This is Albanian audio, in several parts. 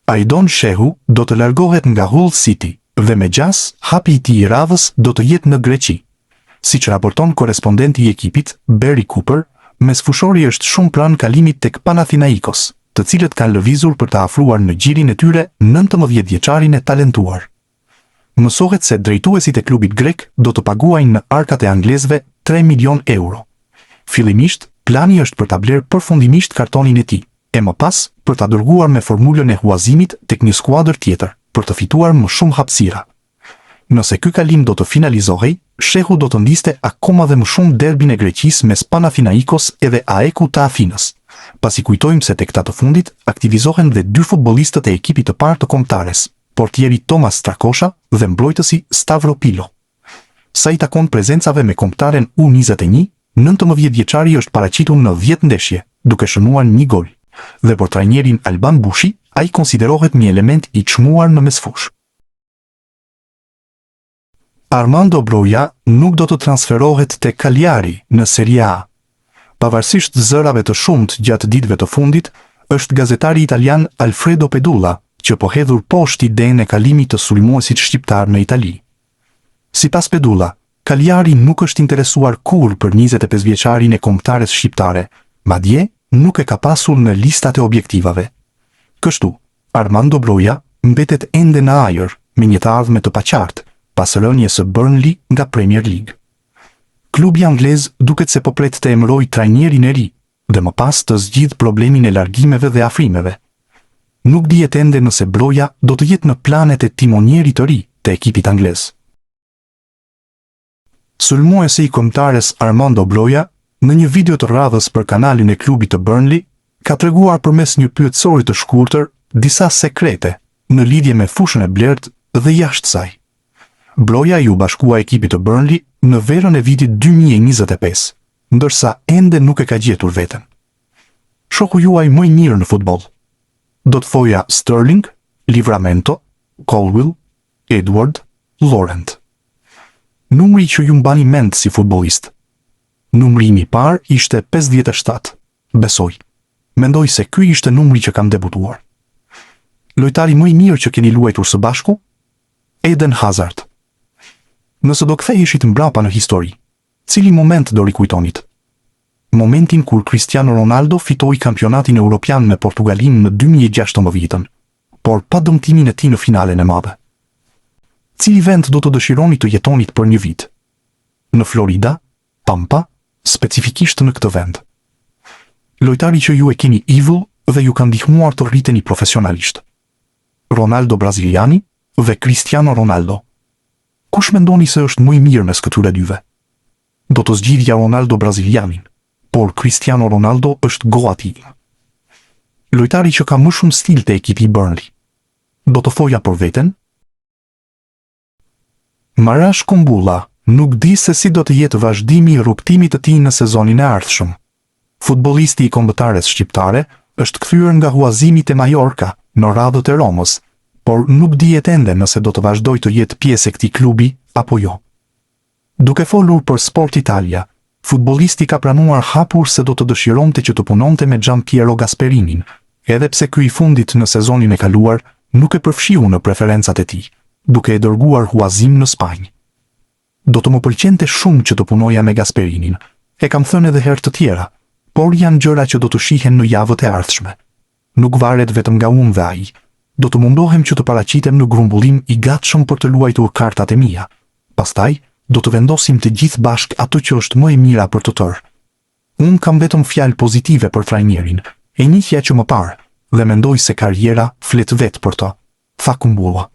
Aidon Shehu do të largohet nga Hull City dhe me gjas, hapi i tij i radhës do të jetë në Greqi. Siç raporton korespondenti i ekipit, Barry Cooper, mesfushori është shumë pranë kalimit tek Panathinaikos, të cilët kanë lëvizur për të afruar në gjirin e tyre 19-vjeçarin e talentuar. Mësohet se drejtuesit e klubit grek do të paguajnë në arkat e anglezëve 3 milion euro. Fillimisht, plani është për ta blerë përfundimisht kartonin e tij, e më pas për ta dërguar me formulën e huazimit tek një skuadër tjetër, për të fituar më shumë hapësira. Nëse ky kalim do të finalizohej, Shehu do të ndiste akoma dhe më shumë derbin e Greqisë mes Panathinaikos edhe AEK-u të Afinës, pasi kujtojmë se tek ta të fundit aktivizohen dhe 2 futbollistët e ekipit të parë të kombëtares, portieri Tomas Strakosha dhe mbrojtësi Stavropilo. Sa i takon prezencave me kombëtaren U21, 19-vjeçari është paraqitur në 10 ndeshje, duke shënuar 1 gol, dhe për trajnerin Alban Bushi, ai konsiderohet një element i çmuar në mesfush. Armando Broja nuk do të transferohet te Cagliari në Serie A. Pavarësisht zërave të shumt gjatë ditëve të fundit, është gazetari italian Alfredo Pedulla që po hedhur poshtë idenë e kalimit të sulmuesit shqiptar në Itali. Sipas Pedulla, Cagliari nuk është interesuar kurrë për 25-vjeçarin e kombëtares shqiptare, madje nuk e ka pasur në listat e objektivave. Kështu, Armando Broja mbetet ende në ajër me një të ardhme të paqartë, pas rënies së Burnley nga Premier League. Klubi anglez duket se po pret të emërojë trajnerin e ri dhe më pas të zgjidh problemin e largimeve dhe afrimeve. Nuk dihet ende nëse Broja do të jetë në planet e timonierit të ri të ekipit anglez. Sulmuesi i kombëtares Armando Broja, në një video të radhës për kanalin e klubit të Burnley, ka treguar përmes një pyetësori të shkurtër disa sekrete në lidhje me fushën e blertë dhe jashtë saj. Broja ju bashkua ekipit të Burnley në verën e vitit 2025, ndërsa ende nuk e ka gjetur veten. Shoku juaj më i mirë në futboll. Do të thoja Sterling, Livramento, Colwill, Edward, Laurent. Numri që ju mbani mend si futbollist. Numri im i parë ishte 57, besoj. Mendoj se ky ishte numri që kam debutuar. Lojtari më i mirë që keni luajtur së bashku? Eden Hazard. Nëse do ktheheshit mbrapa në histori, cili moment do rikujtonit? Momentin kur Cristiano Ronaldo fitoi kampionatin evropian me Portugalin në 2016, por pa dëmtimin e tij në finalen e madhe. Cili vend do të dëshironi të jetonit për një vit? Në Florida, Tampa, specifikisht në këtë vend. Lojtari që ju e keni idhull dhe ju ka ndihmuar të rriteni profesionalisht. Ronaldo braziliani dhe Cristiano Ronaldo. Kush mendoni se është më i mirë mes këtyre dyve? Do të zgjidhja Ronaldo brazilianin, por Cristiano Ronaldo është goa tim. Lojtari që ka më shumë stil te ekipi i Burnley. Do të thoja për veten? Marash Kumbulla nuk di se si do të jetë vazhdimi i rrugtimit të tij në sezonin e ardhshëm. Futbollisti i kombëtares shqiptare është kthyer nga huazimi te Mallorca në radhët e Romës, por nuk dihet ende nëse do të vazhdojë të jetë pjesë e këtij klubi apo jo. Duke folur për Sport Italia, futbollisti ka pranuar hapur se do të dëshironte që të punonte me Gianpiero Gasperinin, edhe pse ky i fundit në sezonin e kaluar nuk e përfshiu në preferencat e tij, duke e dërguar huazim në Spanjë. Do të më pëlqente shumë që të punoja me Gasperinin, e kam thënë edhe herë të tjera, por janë gjëra që do të shihen në javët e ardhshme. Nuk varet vetëm nga unë dhe ai. Do të mundohem që të paraqitem në grumbullim i gatshëm për të luajtur kartat e mia. Pastaj, do të vendosim të gjithë bashk ato që është më e mira për të tërë. Unë kam vetëm fjalë pozitive për trajnerin, e njihja që më parë, dhe mendoj se karriera flet vetë për të, tha Kumbulla.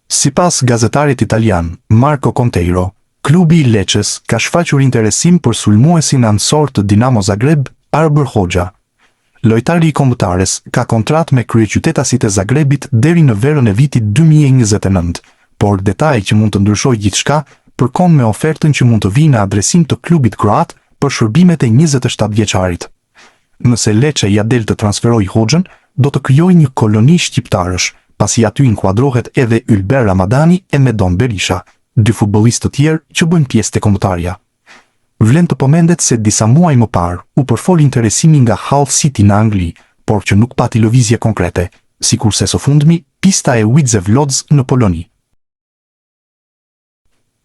Sipas gazetarit italian Marco Conteiro, klubi i Lecces ka shfaqur interesim për sulmuesin ansor të Dinamo Zagreb, Arbër Hoxha. Lojtari i kombëtares ka kontratë me kryeqytetasit e Zagrebit deri në verën e vitit 2029, por detaj që mund të ndryshojë gjithçka përkon me ofertën që mund të vijë në adresim të klubit kroat për shërbimet e 27 vjeçarit. Nëse Lecce ja del të transferojë Hoxhën, do të krijojë një koloni shqiptarësh, pasi aty inkuadrohet edhe Ylber Ramadani e Medon Berisha, 2 futbollistë të tjerë që bëjnë pjesë te kombëtarja. Vlen të përmendet se disa muaj më parë u përfol interesimi nga Hull City në Angli por që nuk pati lëvizje konkrete, sikurse së fundmi pista e Widzew Łódź në Poloni.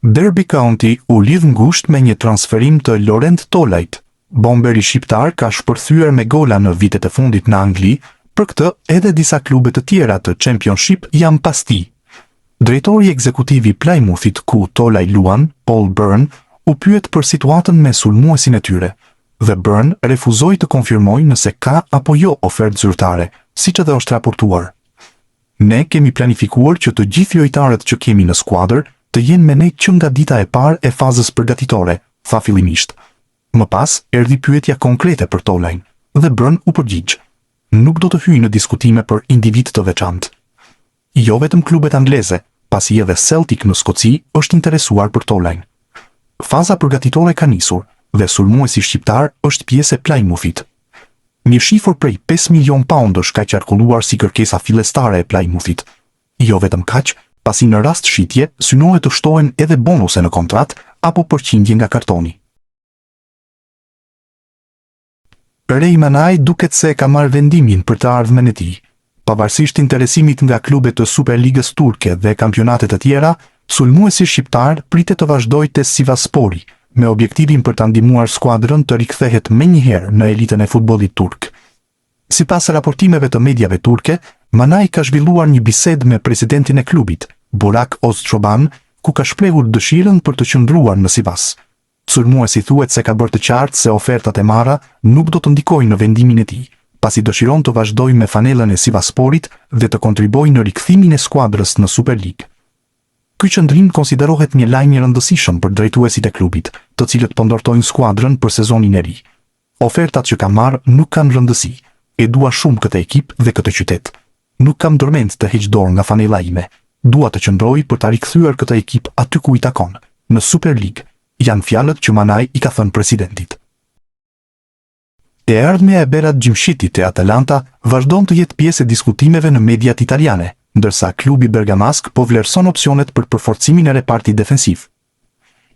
Derby County u lidh ngushtë me një transferim të Laurent Tolajt. Bomberi shqiptar ka shpërthyer me gola në vitet e fundit në Angli, për këtë edhe disa klube të tjera të Championship janë pas tij. Drejtori ekzekutiv i Plymouthit ku Tolaj luan, Paul Byrne, u pyet për situatën me sulmuesin e tyre, dhe Byrne refuzoi të konfirmojë nëse ka apo jo ofertë zyrtare, siç edhe është raportuar. Ne kemi planifikuar që të gjithë lojtarët që kemi në skuadër të jenë me ne që nga dita e parë e fazës përgatitore, tha fillimisht. Më pas, erdhi pyetja konkrete për Tolajn, dhe Byrne u përgjigj. Nuk do të hyjë në diskutime për individ të veçantë. Jo vetëm klubet angleze, pasi edhe Celtic në Skoci është interesuar për Tolajn. Faza përgatitore ka nisur, dhe sulmuesi shqiptar është pjesë e Plymouthit. Një shifër prej 5 milion poundësh ka qarkulluar si kërkesa fillestare e Plymouthit. Jo vetëm kaq, pasi në rast shitje synohet të shtohen edhe bonuse në kontrat apo përqindje nga kartoni. Ray Manaj duket se ka marrë vendimin për të ardhmen e tij. Pavarësisht interesimit nga klubet të Superligës turke dhe kampionatet të tjera, sulmuesi shqiptar pritet të vazhdojë te Sivaspori, me objektivin për ta ndihmuar skuadrën të rikthehet menjëherë në elitën e futbollit turk. Sipas raportimeve të mediave turke, Manaj ka zhvilluar një bisedë me presidentin e klubit, Burak Ozçoban, ku ka shprehur dëshirën për të qëndruar në Sivas. Sulmuesi thuhet se ka bërë të qartë se ofertat e marra nuk do të ndikojnë në vendimin e tij, pasi dëshiron të vazhdojë me fanellën e Sivasporit dhe të kontribuojë në rikthimin e skuadrës në Superligë. Ky qëndrim konsiderohet një lajm i rëndësishëm për drejtuesit e klubit, të cilët po ndortojnë skuadrën për sezonin e ri. Ofertat që ka marrë nuk kanë rëndësi. E dua shumë këtë ekip dhe këtë qytet. Nuk kam ndërmend të heq dorë nga fanella ime. Dua të qëndroj për ta rikthyer këtë ekip aty ku i takon, në Superligë. Janë fjalët që Manaj i ka thënë presidentit. E ardhmja e Berat Gjimshitit te Atalanta vazhdon të jetë pjesë e diskutimeve në mediat italiane, ndërsa klubi bergamask po vlerëson opsionet për përforcimin e repartit defensiv.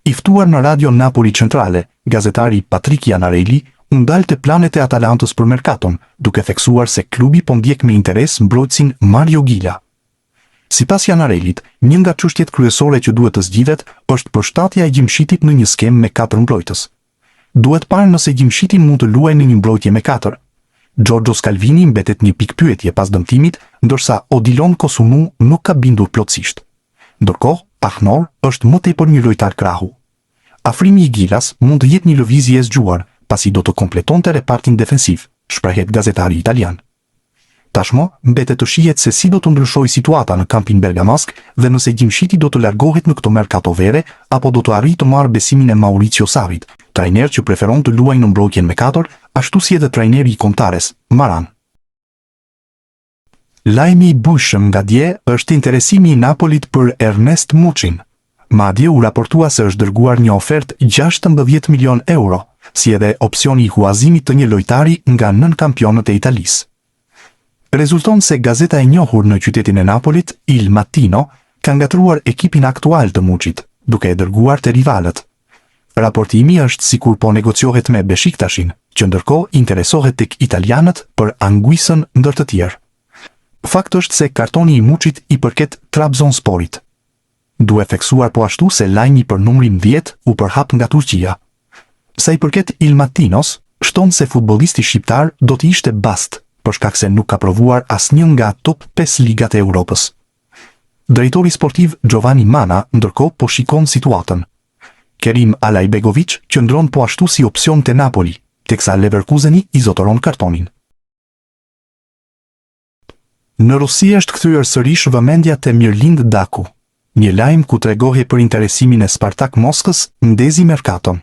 I ftuar në Radio Napoli Centrale, gazetari Patrick Janarelli u ndalte planet e Atalantës për merkaton, duke theksuar se klubi po ndjek me interes mbrojtësin Mario Gila. Sipas Janarellit, një nga çështjet kryesore që duhet të zgjidhet është përshtatja e Gjimshitit në një skemë me 4 mbrojtës. Duhet parë nëse Gjimshiti mund të luajë në një mbrojtje me 4. Giorgio Scalvini mbetet një pikë pyetje pas dëmtimit, ndërsa Odilon Kosunu nuk ka bindur plotësisht. Ndërkohë, Ahnor është më tepër një lojtar krahu. Afrimi i Gilas mund të jetë një lëvizje e zgjuar, pasi do të kompletonte repartin defensiv, shprehet gazetari italian. Tashmo, mbetet të shihet se si do të ndryshojë situata në kampin bergamask dhe nëse Gjimshiti do të largohet në këto merkato vere apo do të arrijë të marrë besimin e Mauricio Sarrit, trajner që preferon të luajë në mbrojtjen me 4, ashtu si edhe trajneri i Kontares, Maran. Lajmi i bujshëm nga dje është interesimi i Napolit për Ernest Muçin. Madje u raportua se është dërguar një ofertë 16 milion euro, si edhe opsioni i huazimit të një lojtari nga nën kampionët e Italisë. Rezulton se gazeta e njohur në qytetin e Napolit, Il Mattino, ka ngatruar ekipin aktual të Muçit, duke e dërguar te rivalët. Raportimi është sikur po negociohet me Beshiktashin, që ndërkohë interesohet tek italianët për Anguissën ndër të tjerë. Fakt është se kartoni i Muçit i përket Trabzonsporit. Duhet theksuar po ashtu se lajmi për numrin 10 u përhap nga Turqia. Sa i përket Il Mattinos, shton se futbollisti shqiptar do të ishte bast, për shkak se nuk ka provuar asnjë nga top 5 ligat e Europës. Drejtori sportiv Giovanni Mana ndërkohë po shikon situatën. Kerim Alajbegovic qëndron po ashtu si opsion te Napoli, teksa Leverkuseni i zotëron kartonin. Në Rusi është kthyer sërish vëmendja te Mirlind Daku. Një lajm ku tregohej për interesimin e Spartak Moskës ndezi merkaton.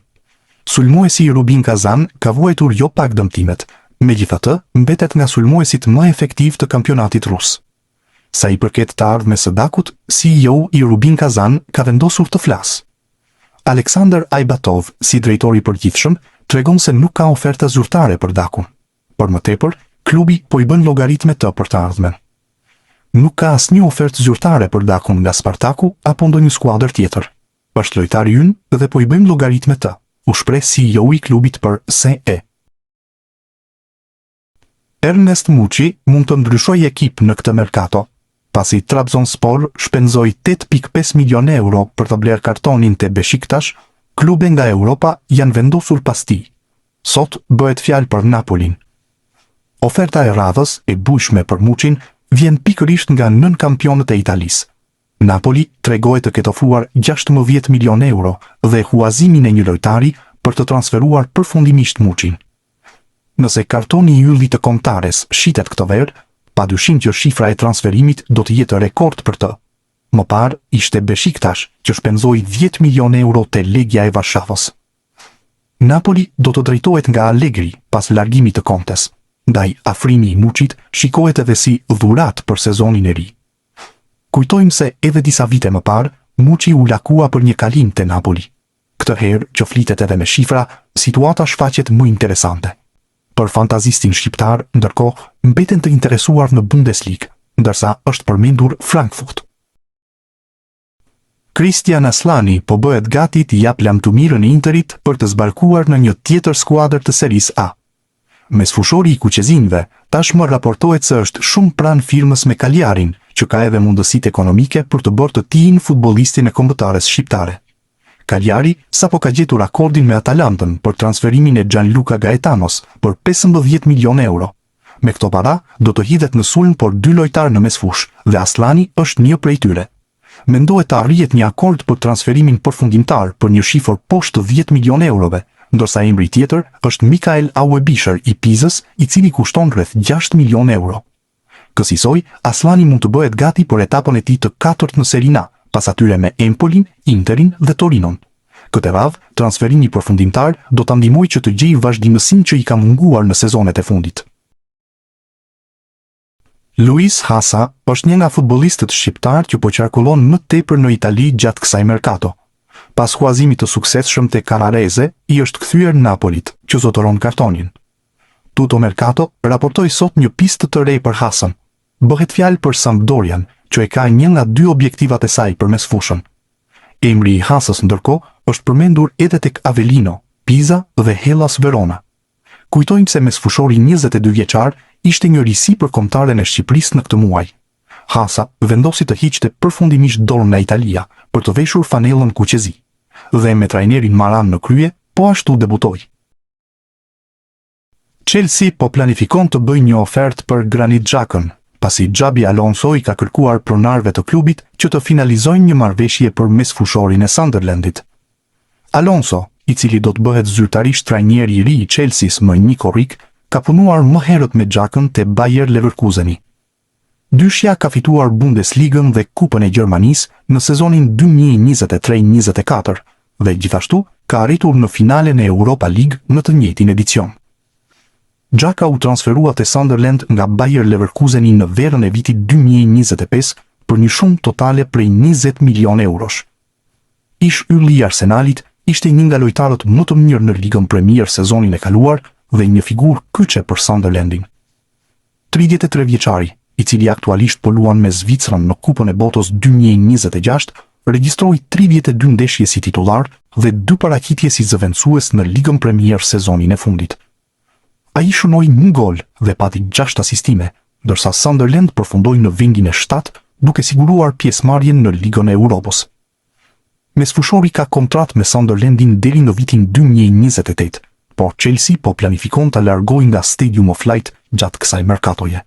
Sulmuesi Rubin Kazan ka vuajtur jo pak dëmtimet, megjithatë mbetet nga sulmuesit më efektiv të kampionatit rus. Sa i përket të ardhmes së Dakut, CEO i Rubin Kazan ka vendosur të flasë. Aleksandr Ajbatov, si drejtori i përgjithshëm, tregon se nuk ka oferta zyrtare për Dakun. Por më tepër, klubi po i bën llogaritme të për të ardhmen. Nuk ka asnjë ofertë zyrtare për Dakun nga Spartaku apo ndonjë skuadër tjetër. Është lojtari ynë dhe po i bëjmë llogaritme të, u shpreh CEO i klubit për SE. Ernest Muçi mund të ndryshojë ekip në këtë merkato, pasi Trabzonspor shpenzoi 8.5 milion euro për të blerë kartonin te Beşiktaş, klube nga Europa janë vendosur pas tij. Sot bëhet fjalë për Napolin. Oferta e radhës e bujshme për Muçin vjen pikërisht nga nën kampionët e Italisë. Napoli tregohet të ketë ofruar 16 milion euro dhe huazimin e një lojtari për të transferuar përfundimisht Muçin. Nëse kartoni i yllit të Kombëtares shitet këtë verë, padyshim që shifra e transferimit do të jetë rekord për të. Më parë ishte Beşiktaş që shpenzoi 10 milion euro te Legia e Varshavës. Napoli do të drejtohet nga Allegri pas largimit të Contes. Ndaj afrimi i Muçit shikohet edhe si dhuratë për sezonin e ri. Kujtojmë se edhe disa vite më parë, Muçi u lakua për një kalim te Napoli. Këtë herë që flitet edhe me shifra, situata shfaqet më interesante. Për fantazistin shqiptar, ndërkohë, mbeten të interesuar në Bundesliga, ndërsa është përmendur Frankfurt. Christian Aslani po bëhet gati të jap lamtumirën e Interit për të zbarkuar në një tjetër skuadër të Serie A. Mesfushori i kuqezinjve tashmë raportohet se është shumë pranë firmës me Kaljarin, që ka edhe mundësitë ekonomike për të bërë të tijin futbollistin e Kombëtares shqiptare. Kaljari sapo ka gjetur akordin me Atalantën për transferimin e Gianluca Gaetanos për 15 milion euro. Me këto para, do të hidhet në sulm por 2 lojtarë në mesfush dhe Aslani është një prej tyre. Mendohet të arrihet një akord për transferimin përfundimtar për një shifër poshtë 10 milion eurove, ndërsa emri tjetër është Mikael Auebischer i Pizës, i cili kushton rreth 6 milion euro. Kësaj, Aslani mund të bëhet gati për etapën e tij të 4 në Serie A, pas atyre me Empolin, Interin dhe Torinon. Këtë radhë, transferimi përfundimtar do ta ndihmojë që të gjejë vazhdimësinë që i ka munguar në sezonet e fundit. Luis Hasa është një nga futbollistët shqiptar që po qarkullon më tepër në Itali gjatë kësaj merkato. Pas huazimit të suksesshëm te Carrarese, i është kthyer Napolit, që zotëron kartonin. Tutto Mercato raportoi sot një pistë të re për Hasan. Bëhet fjalë për Sampdorian, që e ka një nga 2 objektivat e saj për mesfushën. Emri i Hasës ndërkohë është përmendur edhe tek Avellino, Pisa dhe Hellas Verona. Kujtojmë se mesfushori 22 vjeçar ishte një risi për kombëtaren e Shqipërisë në këtë muaj. Hasa vendosi të hiqte përfundimisht dorën nga Italia për të veshur fanellën kuqezi. Dhe me trajnerin Maran në krye, po ashtu debutoi. Chelsea po planifikon të bëjë një ofertë për Granit Xhakën, pasi Xabi Alonso i ka kërkuar pronarëve të klubit që të finalizojnë një marrëveshje për mesfushorin e Sunderlandit. Alonso, i cili do të bëhet zyrtarisht trajneri i ri i Chelseas më Nico Rick, ka punuar më herët me Xhakën te Bayer Leverkuseni. Dyshja ka fituar Bundesligën dhe Kupën e Gjermanisë në sezonin 2023-24 dhe gjithashtu ka arritur në finalen e Europa League në të njëjtin edicion. Xhaka u transferua te Sunderland nga Bayer Leverkuseni në verën e vitit 2025 për një shumë totale prej 20 milion eurosh. Ish ylli i Arsenalit ishte një nga lojtarët më të mirë në Ligën Premier sezonin e kaluar dhe një figurë kyçe për Sunderlandin. 33 vjeçari, i cili aktualisht po luan me Zvicrën në Kupën e Botës 2026, regjistroi 32 ndeshje si titullar dhe 2 paraqitje si zëvendësues në Ligën Premier sezonin e fundit. Ai shënoi 1 gol dhe pati 6 asistime, ndërsa Sunderland përfundoi në vendin e 7 duke siguruar pjesëmarrjen në Ligën e Europës. Mesfushori ka kontratë me Sunderlandin deri në vitin 2028, por Chelsea po planifikon ta largojë nga Stadium of Light gjatë kësaj merkatoje.